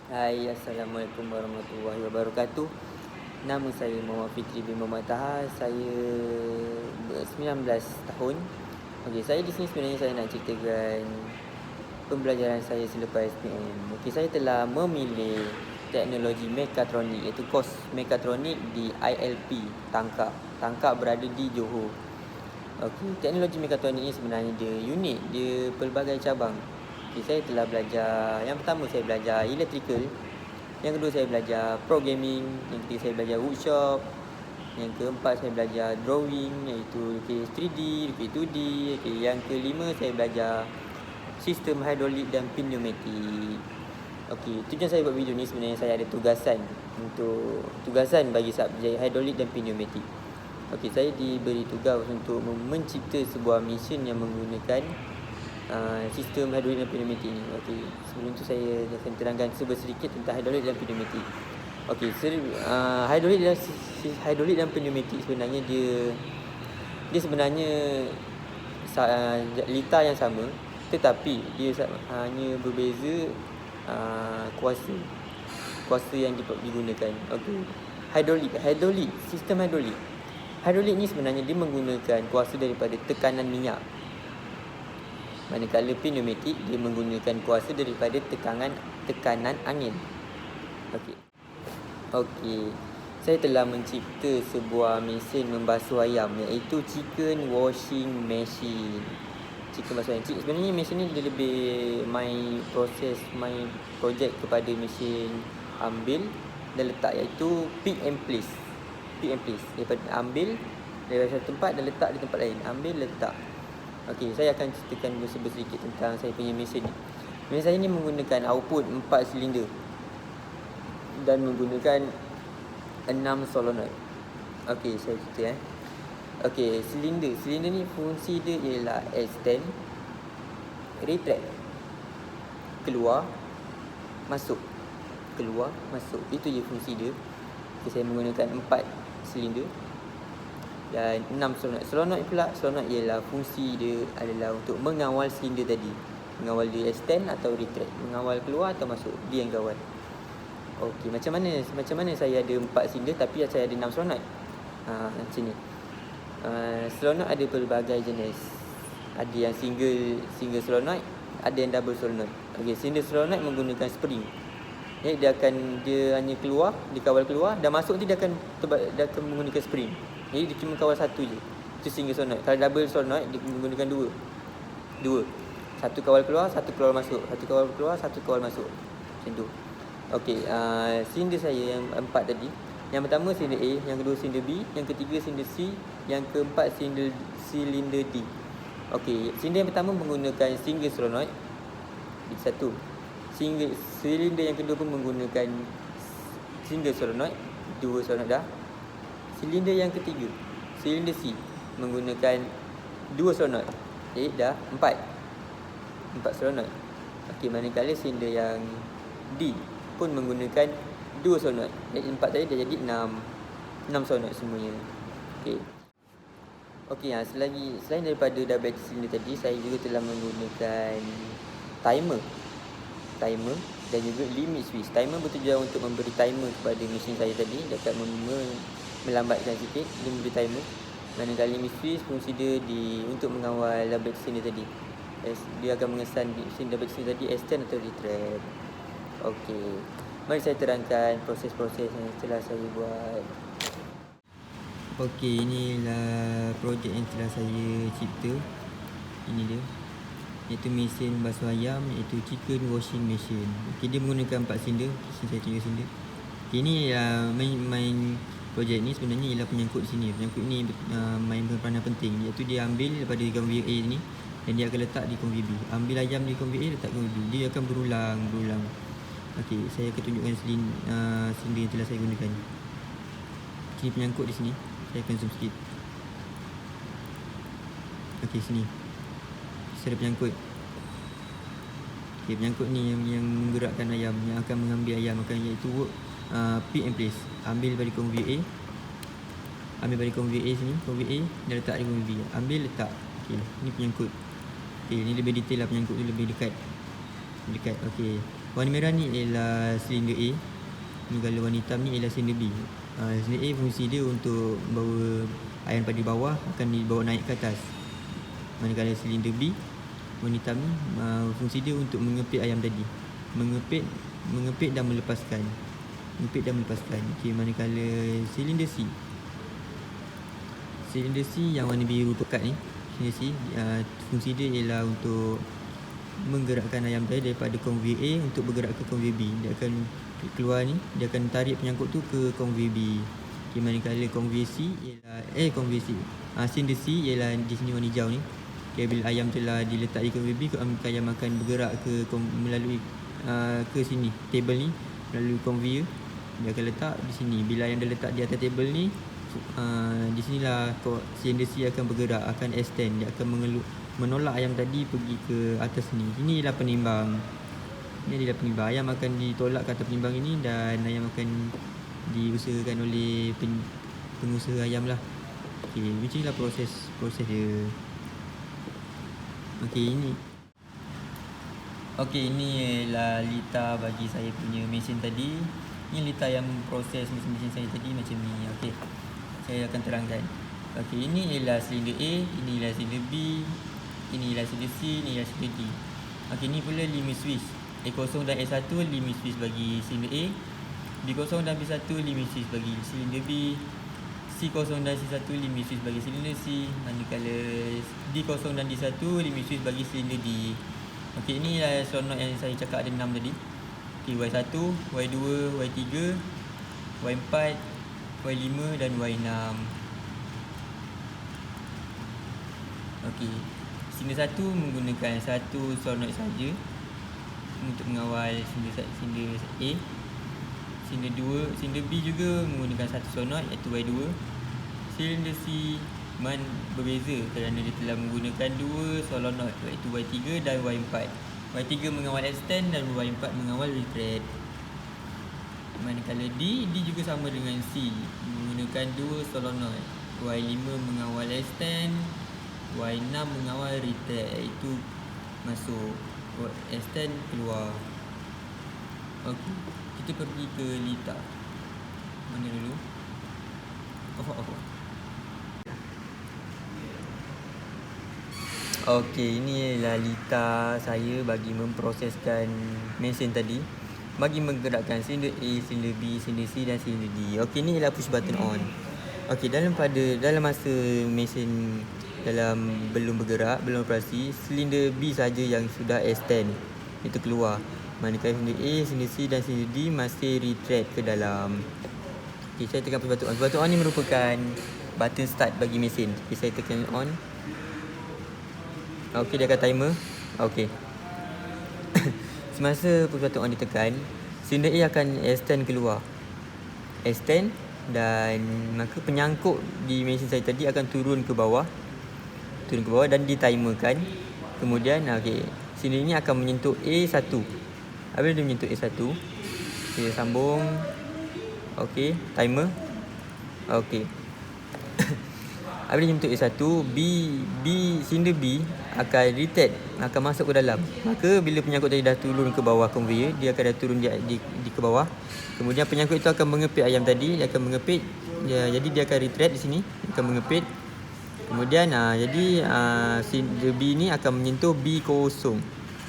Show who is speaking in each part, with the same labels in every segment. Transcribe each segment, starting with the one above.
Speaker 1: Hai, Assalamualaikum warahmatullahi wabarakatuh. Nama saya Muhammad Fitri bin Muhammad Taha. Saya 19 tahun. Okey, saya di sini sebenarnya saya nak ceritakan pembelajaran saya selepas SPM. Okey, saya telah memilih teknologi mekatronik, iaitu kos mekatronik di ILP Tangkak. Tangkak berada di Johor. Okey, teknologi mekatronik ini sebenarnya dia unik, dia pelbagai cabang. Okey, saya telah belajar, yang pertama saya belajar electrical, yang kedua saya belajar programming, yang ketiga saya belajar workshop, yang keempat saya belajar drawing iaitu lukis 3D, lukis 2D. Okey, yang kelima saya belajar sistem hidrolik dan pneumatik. Okey, tujuan saya buat video ni sebenarnya saya ada tugasan bagi subjek hidrolik dan pneumatik. Okey, saya diberi tugas untuk mencipta sebuah mesin yang menggunakan sistem hidrolik dan pneumatik ni. Okey, sebelum tu saya akan terangkan sedikit tentang hidrolik dan pneumatik. Okey, hidrolik dan pneumatik sebenarnya dia sebenarnya litar yang sama, tetapi dia hanya berbeza kuasa yang digunakan. Okey, sistem hidrolik ni sebenarnya dia menggunakan kuasa daripada tekanan minyak, manakala pneumatik dia menggunakan kuasa daripada tekanan angin. Okey, saya telah mencipta sebuah mesin membasuh ayam, iaitu chicken washing machine. Sebenarnya mesin ni dia lebih main project kepada mesin ambil dan letak, iaitu pick and place. Daripada ambil dari satu tempat dan letak di tempat lain, ambil letak. Okey, saya akan ceritakan sedikit tentang saya punya mesin ni. Mesin saya ni menggunakan output 4 silinder dan menggunakan 6 solenoid. Okey, saya cerita Okey, silinder ni fungsi dia ialah extend, retract, keluar, masuk. Itu je fungsi dia. Okay, saya menggunakan 4 silinder dan 6 solenoid. Solenoid ialah fungsi dia adalah untuk mengawal silinder tadi, mengawal dia extend atau retract, mengawal keluar atau masuk, dia yang kawal. Okey, macam mana saya ada 4 silinder tapi saya ada 6 solenoid? Macam ni. Solenoid ada pelbagai jenis. Ada yang single solenoid, ada yang double solenoid. Okey, single solenoid menggunakan spring. Dia hanya keluar, dikawal keluar, dan masuk tu dia akan menggunakan spring. Jadi dia cuma kawal satu je. Itu single solenoid. Kalau double solenoid dia menggunakan dua. Satu kawal keluar, satu kawal masuk. Satu kawal keluar, satu kawal masuk. Macam tu. Okey, silinder saya yang 4 tadi. Yang pertama silinder A, yang kedua silinder B, yang ketiga silinder C, yang keempat silinder D. Okey, silinder yang pertama menggunakan single solenoid. Satu. Silinder yang kedua pun menggunakan single solenoid, 2 solenoid dah. Silinder yang ketiga, silinder C, menggunakan 2 solenoid. Jadi dah 4 solenoid. Okey, manakala silinder yang D pun menggunakan 2 solenoid. Jadi 4 tadi dah jadi 6 solenoid semuanya. Okey, selain daripada double silinder tadi, saya juga telah menggunakan timer dan juga limit switch. Timer bertujuan untuk memberi timer kepada mesin saya tadi, dapat melambatkan sikit. Dia memberi timer. Manakala limit switch fungsi dia untuk mengawal double silinder tadi. Dia akan mengesan mesin double silinder tadi extend atau retract. Okey, mari saya terangkan proses-proses yang telah saya buat. Okey, inilah projek yang telah saya cipta. Ini dia, iaitu mesin basuh ayam, iaitu chicken washing machine. Okey, dia menggunakan 4 silinder. Saya tunjuk silinder. Okay, ini main projek ni sebenarnya ialah penyangkut di sini. Penyangkut ni main peranan penting, iaitu dia ambil daripada konveyor A ni dan dia akan letak di konveyor B. Ambil ayam di konveyor A, letak konveyor B. Dia akan berulang. Okey, saya akan tunjukkan silinder yang telah saya gunakan. Sini penyangkut di sini. Saya akan zoom sikit. Okey, sini. Ada penyangkut. Okey, penyangkut ni yang menggerakkan ayam, yang akan mengambil ayam, iaitu pick and place. Ambil dari konveyor A sini, konveyor A, dan letak di konveyor B. Ambil, letak. Okey, ni penyangkut. Okey, ni lebih detail lah, penyangkut tu lebih dekat. Okey. Warna merah ni ialah silinder A. Ni kalau warna hitam ni ialah silinder B. Silinder A fungsi dia untuk bawa ayam pada bawah akan dibawa naik ke atas. Manakala silinder B warna hitam ni fungsi dia untuk mengepit ayam tadi. Mengepit dan melepaskan. Okey, manakala silinder C. Silinder C yang warna biru pekat ni, silinder C, fungsi dia ialah untuk menggerakkan ayam tadi daripada conveyor A untuk bergerak ke conveyor B. Dia akan keluar ni, dia akan tarik penyangkut tu ke conveyor B. Okay, manakala conveyor C ialah conveyor C. Silinder C ialah di sini warna hijau ni. Okay, bila ayam telah diletak di conveyor B, ayam akan bergerak melalui ke sini table ni, melalui conveyor. Dia akan letak di sini. Bila ayam dah letak di atas table ni, di sinilah silinder C akan bergerak, akan extend. Dia akan menolak ayam tadi pergi ke atas ni. Ini adalah penimbang. Ayam akan ditolak ke atas penimbang ini dan ayam akan diusahakan oleh pengusaha ayam lah. Okay, macam inilah proses dia. ini ialah litar bagi saya punya mesin tadi. Ini litar yang proses mesin saya tadi macam ni. Okey, saya akan terangkan. Okey, ini ialah silinder A, ini ialah silinder B, ini ialah silinder C, ini ialah silinder D. Okey, ni pula limit switch. A0 dan A1 limit switch bagi silinder A, B0 dan B1 limit switch bagi silinder B, C0 dan C1 limit switch bagi silinder C, manakala D0 dan D1 limit switch bagi silinder D. Okey, ini adalah solenoid yang saya cakap ada 6 tadi. Okey, Y1, Y2, Y3, Y4, Y5 dan Y6. Okey, silinder 1 menggunakan satu solenoid saja untuk mengawal silinder A. Silinder B juga menggunakan satu solenoid iaitu Y2. Silinder C berbeza kerana dia telah menggunakan dua solenoid iaitu Y3 dan Y4. Y3 mengawal extend dan Y4 mengawal retread. Manakala D juga sama dengan C, menggunakan dua solenoid. Y5 mengawal extend, Y6 mengawal retread, iaitu masuk, extend keluar. Okey, kita pergi ke litar. Mana dulu? Off. Okey, ini adalah litar saya bagi memproseskan mesin tadi, bagi menggerakkan silinder A, silinder B, silinder C dan silinder D. Okey, ini ialah push button on. Okey, dalam masa mesin belum bergerak, belum operasi, silinder B saja yang sudah extend, itu keluar. Manakala silinder A, silinder C dan silinder D masih retread ke dalam. Okey, saya tekan push button on. Push button on ni merupakan button start bagi mesin. Okey, saya tekan on. Okey, dia akan timer. Okey. Semasa push button on ditekan, silinder A akan extend keluar. Extend, dan maka penyangkut di mesin saya tadi akan turun ke bawah dan ditimerkan. Kemudian silinder ini akan menyentuh A1. Apabila dia menyentuh A1, kita sambung. Okey, timer. Okey. Apabila menyentuh A1, silinder B akan retread, akan masuk ke dalam. Maka bila penyangkut tadi dah turun ke bawah conveyor, dia akan dah turun di ke bawah. Kemudian penyangkut itu akan mengepit ayam tadi, dia akan mengepit. Jadi dia akan retread di sini, akan mengepit. Kemudian silinder B ni akan menyentuh B0.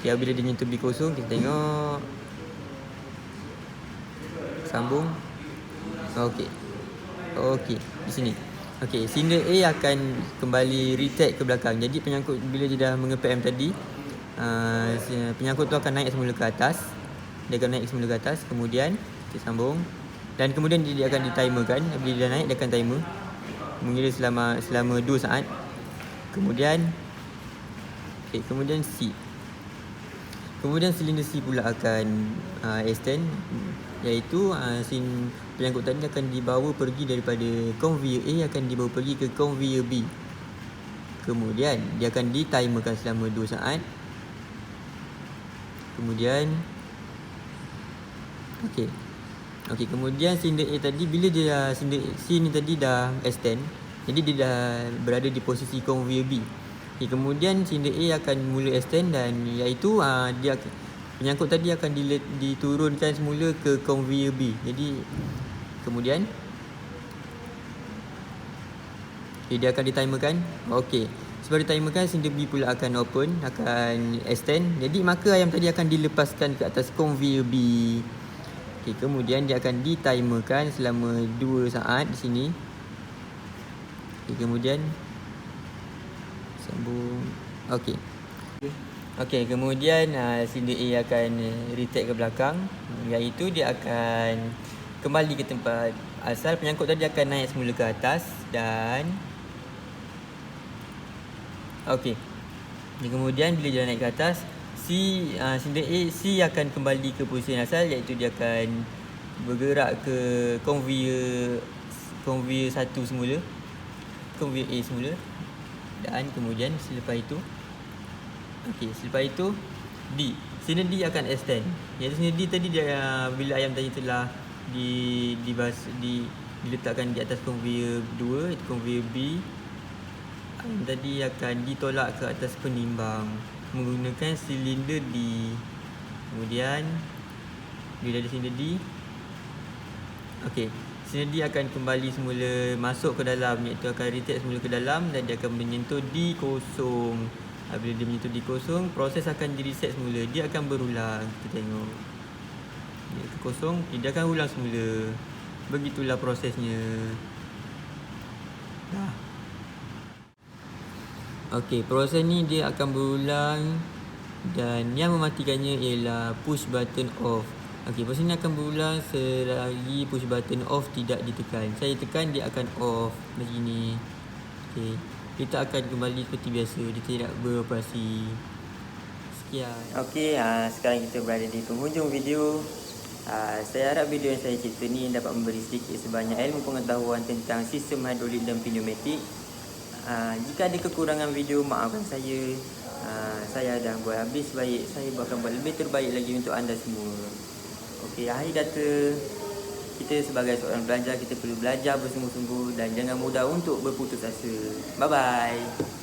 Speaker 1: Okay, bila dia menyentuh B0, kita tengok. Sambung. Okey, di sini. Okey, silinder A akan kembali retread ke belakang. Jadi penyangkut bila dia dah mengepit ayam tadi, penyangkut tu akan naik semula ke atas. Dia akan naik semula ke atas. Kemudian kita sambung. Dan kemudian dia akan ditimerkan. Bila dia dah naik, dia akan timer mengira selama 2 saat. Kemudian C. Kemudian silinder C pula akan extend, iaitu penyangkut tadi akan dibawa pergi daripada conveyor A, akan dibawa pergi ke conveyor B. Kemudian dia akan ditimerkan selama 2 saat. Kemudian kemudian silinder A tadi, bila silinder C ni tadi dah extend, jadi dia dah berada di posisi conveyor B. Kemudian silinder A akan mula extend, dan iaitu penyangkut tadi akan diturunkan semula ke conveyor B. Jadi kemudian dia akan ditimerkan. Okey. Sebab ditimerkan, cylinder B pula akan open, akan extend. Jadi maka ayam tadi akan dilepaskan ke atas conveyor B. Okey, kemudian dia akan ditimerkan selama 2 saat di sini. Okey, kemudian sambung. Okey. Okey, kemudian cylinder A akan retract ke belakang, iaitu dia akan kembali ke tempat asal. Penyangkut tadi akan naik semula ke atas dan okey. Kemudian bila dia naik ke atas, cylinder A akan kembali ke posisi asal, iaitu dia akan bergerak ke conveyor 1 semula, conveyor A semula, dan kemudian selepas itu cylinder D akan extend. Jadi cylinder D tadi dia bila ayam tadi telah diletakkan di atas conveyor 2, itu conveyor B, ayam tadi akan ditolak ke atas penimbang menggunakan cylinder D. Kemudian bila ada cylinder D, cylinder D akan kembali semula masuk ke dalam, iaitu akan retract semula ke dalam dan dia akan menyentuh D kosong. Bila dia menyentuh D kosong, proses akan di reset semula. Dia akan berulang. Kita tengok dia ke kosong, dia akan ulang semula. Begitulah prosesnya. Dah. Okey, proses ni dia akan berulang dan yang mematikannya ialah push button off. Okey, proses ni akan berulang selagi push button off tidak ditekan. Saya tekan, dia akan off macam ni. Okey, kita akan kembali seperti biasa, dia tidak beroperasi. Sekian. Okey, sekarang kita berada di penghujung video. Saya harap video yang saya cerita ni dapat memberi sedikit sebanyak ilmu pengetahuan tentang sistem hidrolik dan pneumatik. Jika ada kekurangan video, maafkan saya. Saya dah buat habis baik. Saya akan buat lebih terbaik lagi untuk anda semua. Okey, akhir kata, kita sebagai seorang pelajar, kita perlu belajar bersungguh-sungguh dan jangan mudah untuk berputus asa. Bye-bye.